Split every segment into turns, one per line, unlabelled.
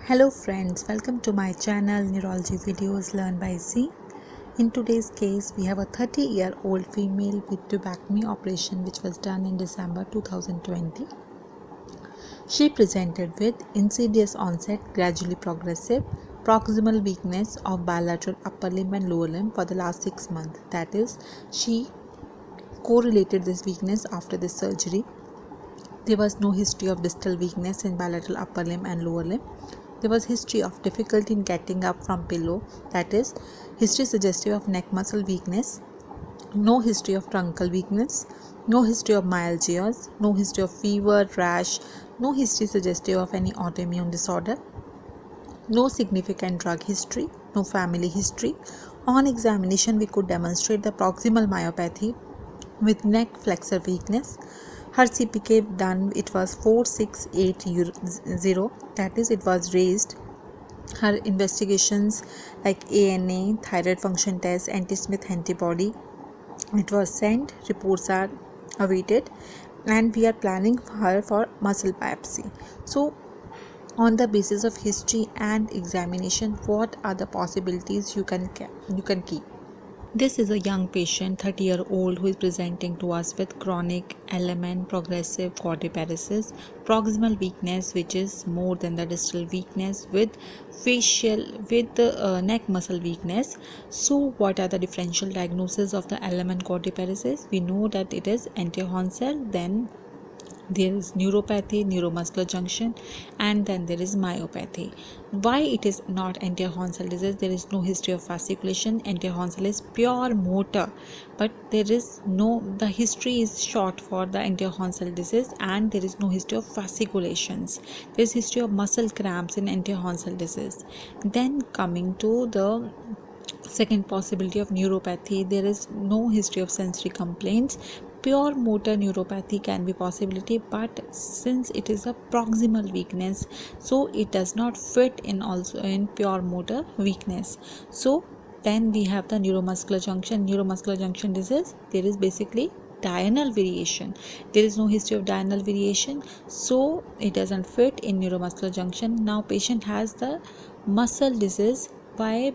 Hello friends, welcome to my channel Neurology Videos Learn by Z. In today's case, we have a 30-year-old female with tubectomy operation which was done in December 2020. She presented with insidious onset, gradually progressive, proximal weakness of bilateral upper limb and lower limb for the last 6 months. That is, she correlated this weakness after the surgery. There was no history of distal weakness in bilateral upper limb and lower limb. There was history of difficulty in getting up from pillow, that is, history suggestive of neck muscle weakness. No history of truncal weakness, no history of myalgias, no history of fever, rash, no history suggestive of any autoimmune disorder, no significant drug history, no family history. On examination, we could demonstrate the proximal myopathy with neck flexor weakness. Her CPK done, it was 4680, that is, it was raised. Her investigations like ANA, thyroid function test, anti-Smith antibody, it was sent, reports are awaited, and we are planning her for muscle biopsy. So on the basis of history and examination, what are the possibilities you can keep? This is a young patient, 30-year-old, who is presenting to us with chronic LMN progressive quadriparesis, proximal weakness which is more than the distal weakness, with neck muscle weakness. So what are the differential diagnoses of the LMN quadriparesis? We know that it is anterior-horn, then there is neuropathy, neuromuscular junction, and then there is myopathy. Why it is not anterior-horn disease? There is no history of fasciculation. Anterior-horn is pure motor, but there is no, the history is short for the anterior-horn disease, and there is no history of fasciculations. There is history of muscle cramps in anterior-horn disease. Then coming to the second possibility of neuropathy, there is no history of sensory complaints. Pure motor neuropathy can be possibility, but since it is a proximal weakness, so it does not fit in also in pure motor weakness. So then we have the neuromuscular junction disease. There is basically diurnal variation. There is no history of diurnal variation, so it doesn't fit in neuromuscular junction. Now patient has the muscle disease. Why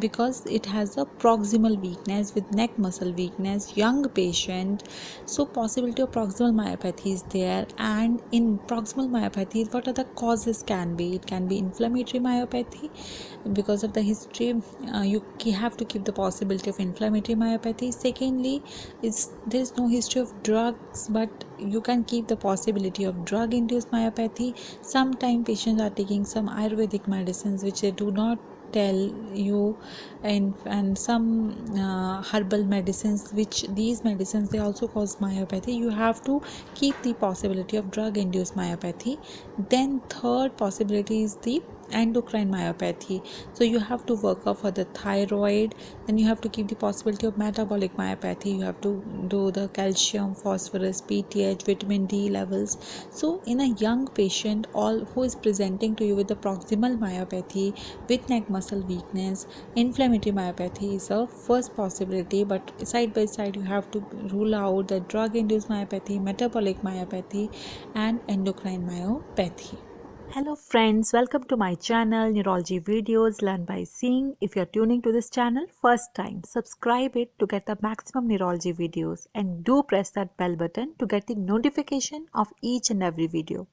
because it has a proximal weakness with neck muscle weakness, young patient, so possibility of proximal myopathy is there. And in proximal myopathy, what are the causes? Can be, it can be inflammatory myopathy because of the history. You have to keep the possibility of inflammatory myopathy. Secondly, there is no history of drugs, but you can keep the possibility of drug induced myopathy. Sometimes patients are taking some Ayurvedic medicines which they do not tell you, and some herbal medicines, which these medicines they also cause myopathy. You have to keep the possibility of drug induced myopathy. Then third possibility is the endocrine myopathy, so you have to work up for the thyroid. Then you have to keep the possibility of metabolic myopathy. You have to do the calcium, phosphorus, PTH, vitamin D levels. So in a young patient, all who is presenting to you with the proximal myopathy with neck muscle weakness, inflammatory myopathy is a first possibility, but side by side you have to rule out the drug induced myopathy, metabolic myopathy, and endocrine myopathy. Hello friends, welcome to my channel Neurology Videos Learn by Seeing. If you are tuning to this channel first time, subscribe it to get the maximum neurology videos, and do press that bell button to get the notification of each and every video.